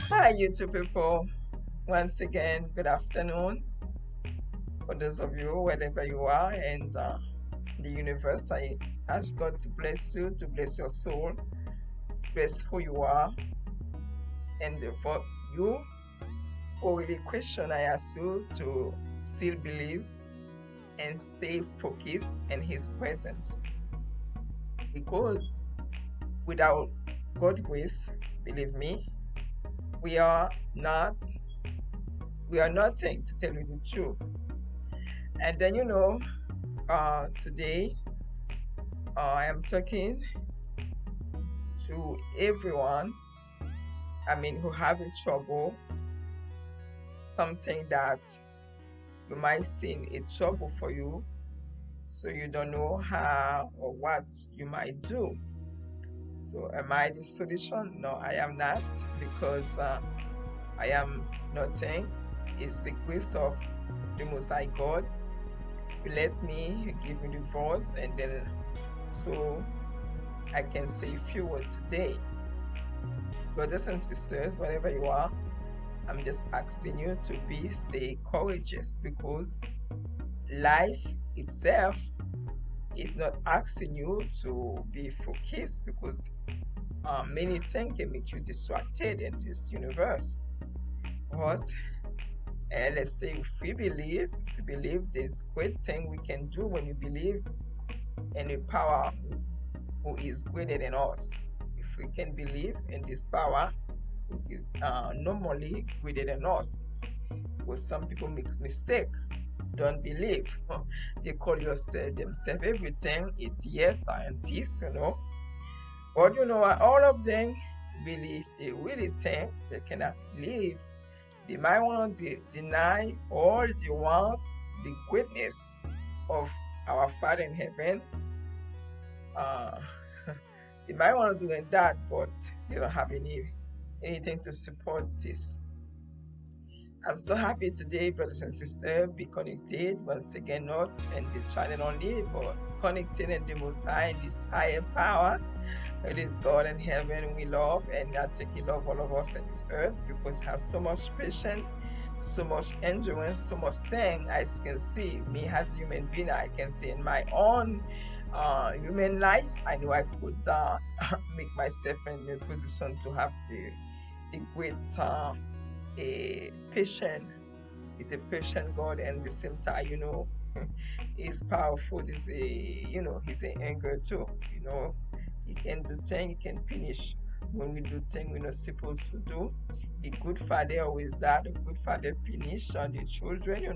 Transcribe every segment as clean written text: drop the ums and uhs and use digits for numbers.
Hi, YouTube people. Once again, good afternoon. For those of you, wherever you are, and the universe, I ask God to bless you, to bless your soul, to bless who you are. And for you who really question, I ask you to still believe and stay focused in His presence. Because without God's grace, believe me, we are nothing, to tell you the truth. And then today I am talking to everyone, who having trouble, something that you might seem a trouble for you, so you don't know how or what you might do. So am I the solution? No, I am not, because I am nothing. It's the grace of the Most High God. Let me give me the voice, and then so I can say a few words today. Brothers and sisters, wherever you are, I'm just asking you to stay courageous, because life itself is not asking you to be focused, because many things can make you distracted in this universe. But let's say if we believe there's great thing we can do when we believe in a power who is greater than us. If we can believe in this power who is normally greater than us. Because some people make mistake, don't believe. They call themselves everything. It's scientists, But all of them believe, they really think they cannot live. They might want to deny all they want the greatness of our Father in heaven. They might want to do that, but they don't have anything to support this. I'm so happy today, brothers and sisters, be connected once again, not in the channel only, but connected in the Most High, in this higher power. It is God in heaven we love, and I think He loves all of us in this earth, because He has so much patience, so much endurance, so much thing I can see. Me as a human being, I can see in my own human life, I know I could make myself in a position to have the great a patient. He's a patient God, and at the same time, he's powerful. He's he's an anger too. He can do things, he can finish when we do things we're not supposed to do. A good father always that. A good father finish on the children,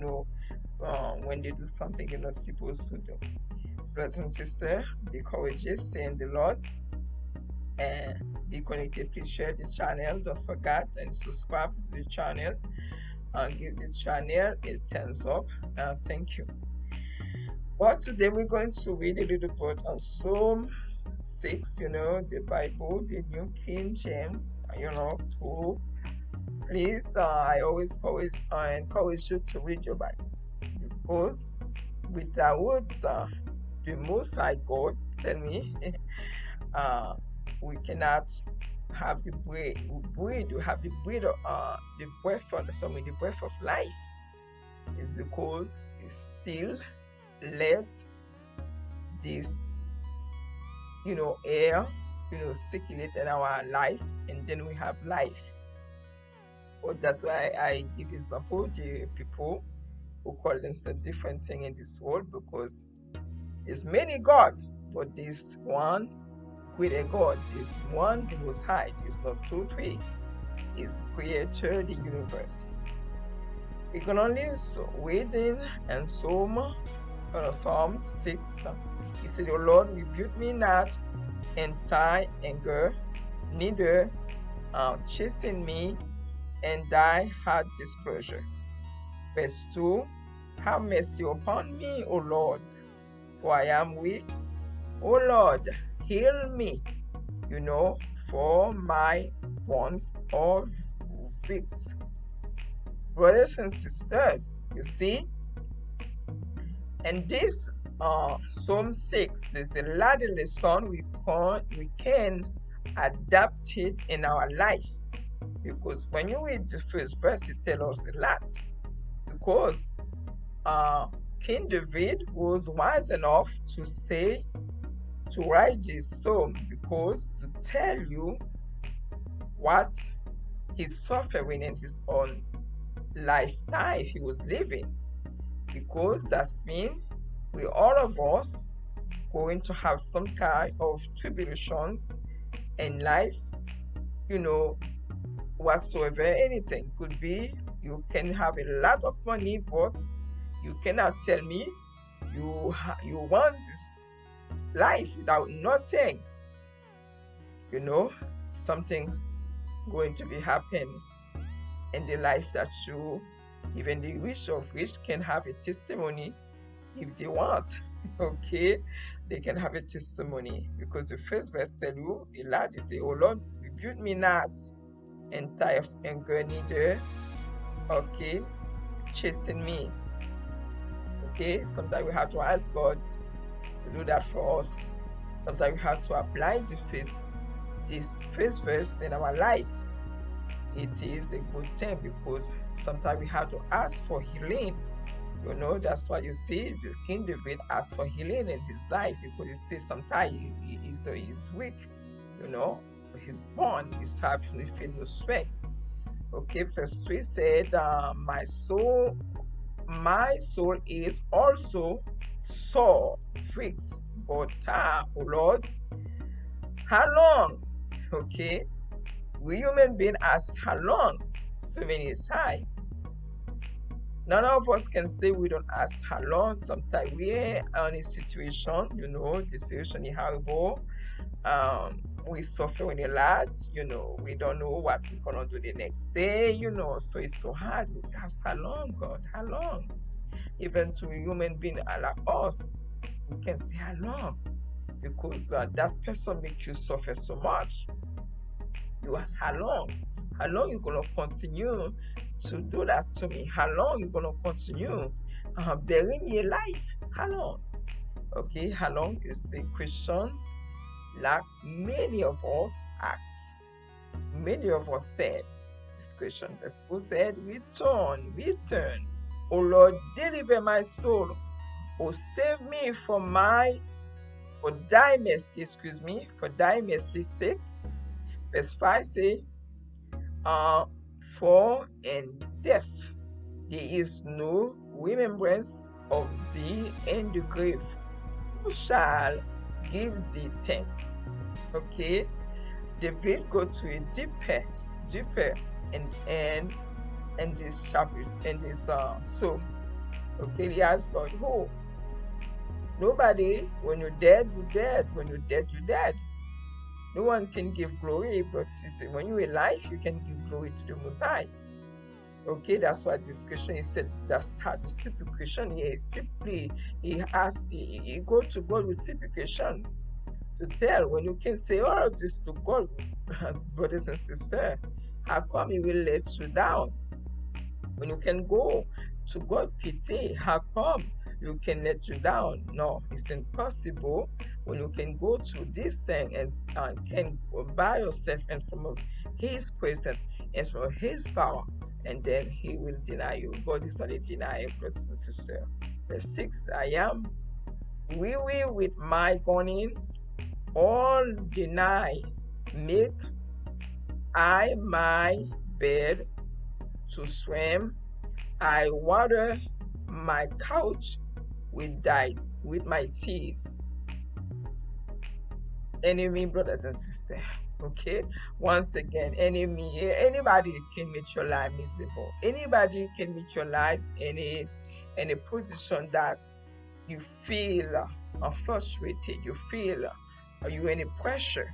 when they do something you're not supposed to do. Brothers and sisters, be courageous, stay in the Lord, and be connected. Please share the channel, don't forget, and subscribe to the channel, and give the channel a thumbs up. Thank you. Well, today we're going to read a little bit on Psalm 6, the Bible, the New King James, who please, I always encourage you to read your Bible, because without the Most High God, tell me, we cannot have the breath. We have the breath the breath of life. Is because it still let this air circulate in our life, and then we have life. But that's why I give example the people who call themselves different thing in this world, because there's many God, but this one with a God, this one, the Most High. There's not two, three. Is creator the universe. We can only read in Psalm 6. He said, "O Lord, rebuke me not in thy anger, neither chasten me in thy hot displeasure." Verse 2, "Have mercy upon me, O Lord, for I am weak. O Lord, heal me, for my wounds are fixed." Brothers and sisters, you see, in this Psalm 6, there's a lot of lesson we can adapt it in our life. Because when you read the first verse, it tells us a lot. Because King David was wise enough to write this psalm, because to tell you what he's suffering in his own lifetime he was living. Because that means we all of us going to have some kind of tribulations in life, whatsoever. Anything could be. You can have a lot of money, but you cannot tell me you want this life without nothing. Something going to be happen in the life that you, even the rich of rich, can have a testimony if they want. Okay, they can have a testimony, because the first verse tell you a lot. They say, "Oh Lord, rebuke me not in time of anger, neither, okay, chasten me." Okay, sometimes we have to ask God to do that for us. Sometimes we have to apply this first verse in our life. It is a good thing, because sometimes we have to ask for healing. That's why you see the King David asked for healing in his life, because he says sometimes he's weak, he's born, he's having feel no strength. Okay, verse 3 said, my soul is also sore fixed, but oh Lord, how long? Okay, we human beings ask how long so many times. None of us can say we don't ask how long. Sometimes we are in a situation, the situation is horrible. We suffer a lot, we don't know what we're gonna do the next day, so it's so hard. We ask how long, God, how long? Even to a human being like us, we can say how long, because that person makes you suffer so much. You ask how long you gonna continue to do that to me? How long you gonna continue bearing me alive? How long? Okay, how long is the question like many of us ask. Many of us said this question. Verse 4 said, return, O Lord, deliver my soul. O save me for thy mercy's sake. Verse 5 say, for in death there is no remembrance of thee in the grave. Who shall give thee thanks? Okay, David go to a deeper in this chapter, in this psalm. Okay, he asks God, who? Nobody. When you're dead, you're dead. When you're dead, you're dead. No one can give glory, but when you're alive, you can give glory to the Most High. Okay, that's why this question is said. That's how the simple question is. Simply, he go to God with simple question to tell. When you can say all of this to God, brothers and sisters, how come He will let you down? When you can go to God pity, how come you can let you down? No, it's impossible. When you can go to this thing and can by yourself and from His presence and from His power, and then He will deny you. God is not a denier, brothers and sisters. Verse 6, I am weary with my groaning, all deny, make I my bed to swim, I water my couch with my tears. Enemy, brothers and sisters. Okay, once again, anybody can make your life miserable. Anybody can make your life in a position that you feel frustrated, you feel you're in a pressure.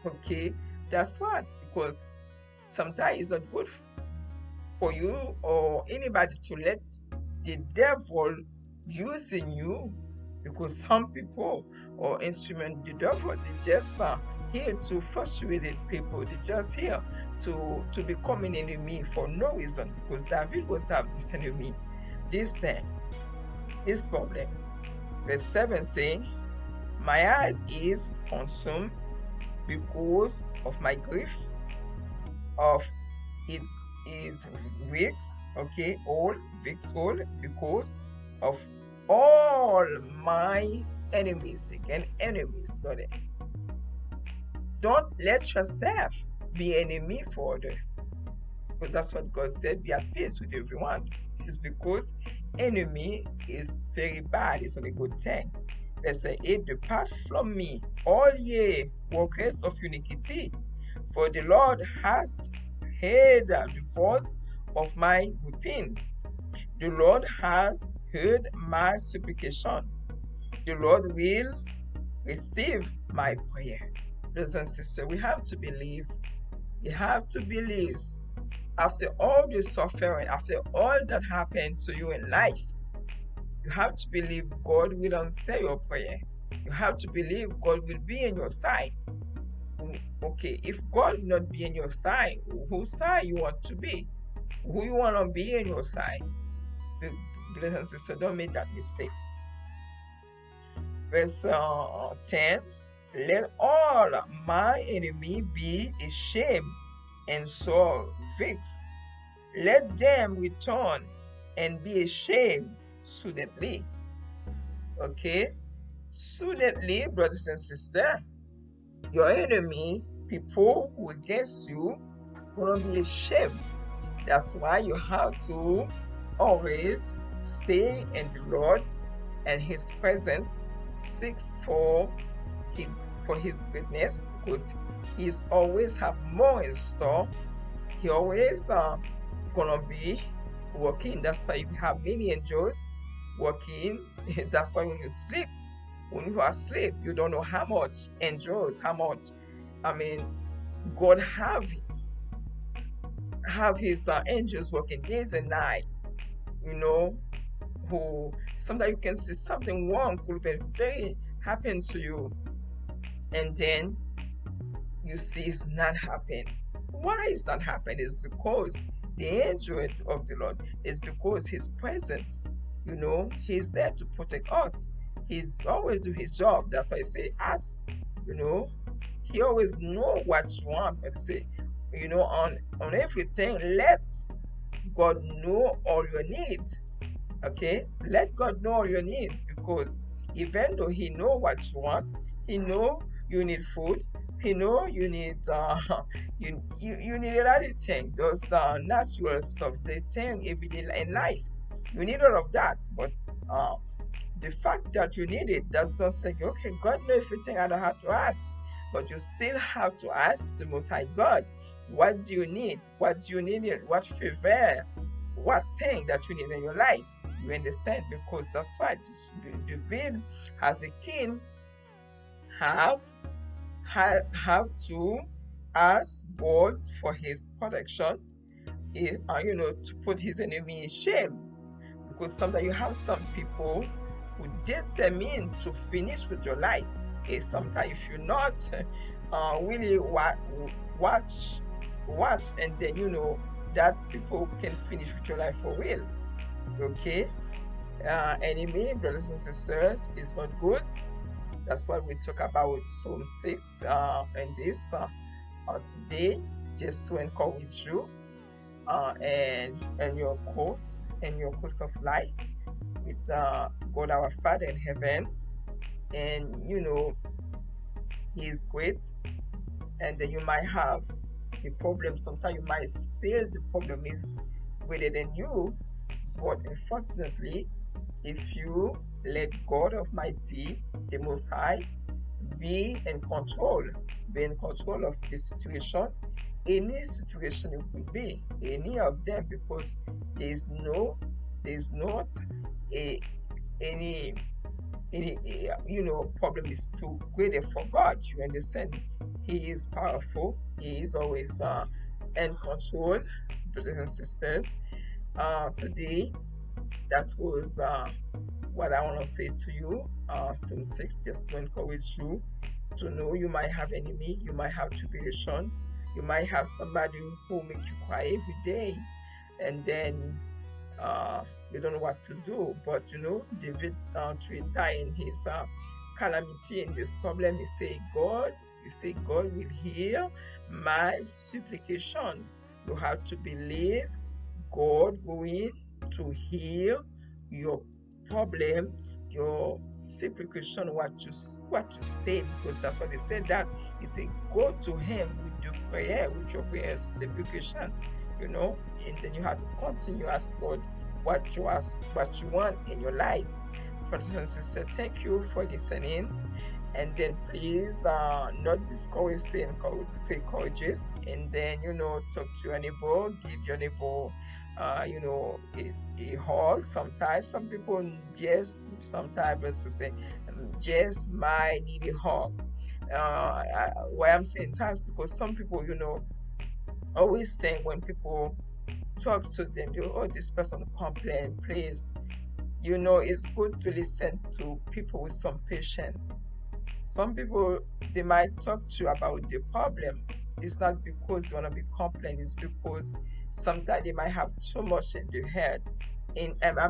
Okay, that's what, because sometimes it's not good for you or anybody to let the devil using you, because some people or instrument the devil, they just here to frustrate people. They just here to become an enemy for no reason, because David was have this enemy, this thing, this problem. Verse 7 saying, my eyes is consumed because of my grief, of It is weak, okay, all weak all because of all my enemies. Again, enemies, don't let yourself be enemy for others, because that's what God said, be at peace with everyone. It's because enemy is very bad, it's not a good thing. Verse 8, depart from me, all ye workers of iniquity, for the Lord has heard the voice of my weeping. The Lord has heard my supplication. The Lord will receive my prayer. Brothers and sisters, we have to believe. We have to believe. After all the suffering, after all that happened to you in life, you have to believe God will answer your prayer. You have to believe God will be on your side. Okay, if God will not be on your side, whose side you want to be? Who you want to be on your side? Brothers and sisters, don't make that mistake. Verse 10, let all my enemy be ashamed and so vexed. Let them return and be ashamed suddenly. Okay? Suddenly, brothers and sisters, your enemy, people who against you, will be ashamed. That's why you have to always stay in the Lord and His presence, seek for His goodness, because He's always have more in store. He always gonna be working. That's why you have many angels working. That's why when you are asleep, you don't know how much angels, God have His angels working days and night. Who sometimes you can see something wrong could be very happen to you, and then you see it's not happening. Why is not happening? It's because the angel of the Lord is because His presence, He's there to protect us. He's always do His job. That's why I say us, He always know what you want. But say, on everything, let God know all your needs. Okay, let God know all your needs, because even though He know what you want, He know you need food, He know you need you need a lot of things, those natural stuff, the thing every day in life. You need all of that, but the fact that you need it, that don't say, okay, God knows everything, I don't have to ask, but you still have to ask the Most High God, what do you need? What do you need? What favor? What thing that you need in your life? You understand? Because that's why David, as a king, have to ask God for His protection, to put his enemy in shame. Because sometimes you have some people who determined to finish with your life. Sometimes if you're not really watch, and then that people can finish with your life for real. Okay, enemy, brothers and sisters, is not good. That's what we talk about Psalm 6 and this today, just to encourage you and your course of life with God our Father in heaven. And He is great, and then you might have a problem. Sometimes you might feel the problem is greater than you, but unfortunately, if you let God Almighty, the Most High, be in control of the situation, any situation it could be, any of them, because there's not any problem is too great for God. You understand? He is powerful. He is always in control, brothers and sisters. Today, that was what I want to say to you. Psalm 6, just to encourage you to know you might have enemy, you might have tribulation, you might have somebody who make you cry every day, and then you don't know what to do. But David treated in his calamity, in this problem, you say God will hear my supplication. You have to believe God going to heal your problem, your supplication, what you say, because that's what they said, that is a go to him with your prayer, with your prayer supplication, you know, and then you have to continue ask God what you want in your life. Brothers and sisters, thank you for listening. And then please not discourage, say courageous, and then talk to your neighbor, give your neighbor a hug. Sometimes some people just sometimes let's say just might need a hug. Why I'm saying times, because some people always think when people talk to them, oh, this person complain, please, it's good to listen to people with some patience. Some people, they might talk to you about the problem. It's not because they want to be complaining, it's because sometimes they might have too much in the head,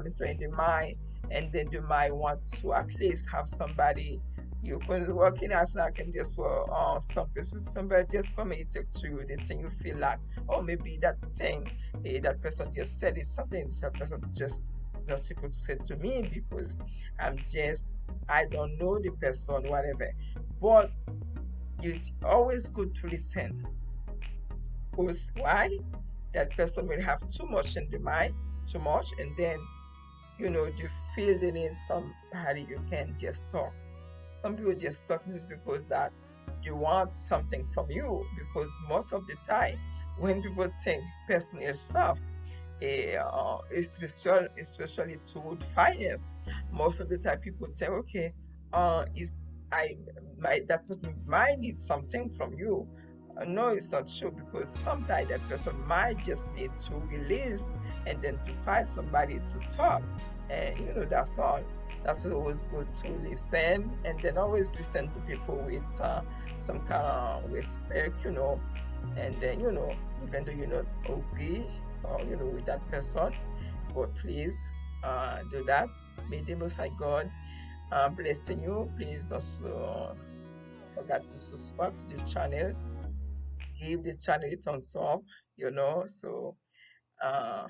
sorry, in the mind, and then they might want to at least have somebody you can work in as I can just for some person, somebody just come and talk to you, the thing you feel like, oh, maybe that thing that person just said is something that person just not supposed to say to me, because I don't know the person, whatever. But it's always good to listen. Because why? That person will have too much in the mind, too much, and then you feel the need somebody you can just talk. Some people just talk just because that you want something from you. Because most of the time, when people think personal stuff, especially toward finance. Most of the time, people say, "Okay, is I my that person might need something from you." No, it's not true, because sometimes that person might just need to release and then to find somebody to talk, and that's all. That's always good to listen, and then always listen to people with some kind of respect, and then even though you're not agree with that person, but please do that. May the Most High God blessing you. Please don't forget to subscribe to the channel, give the channel a thumbs up, so uh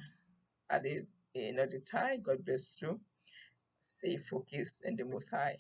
at another time. God bless you. Stay focused in the Most High.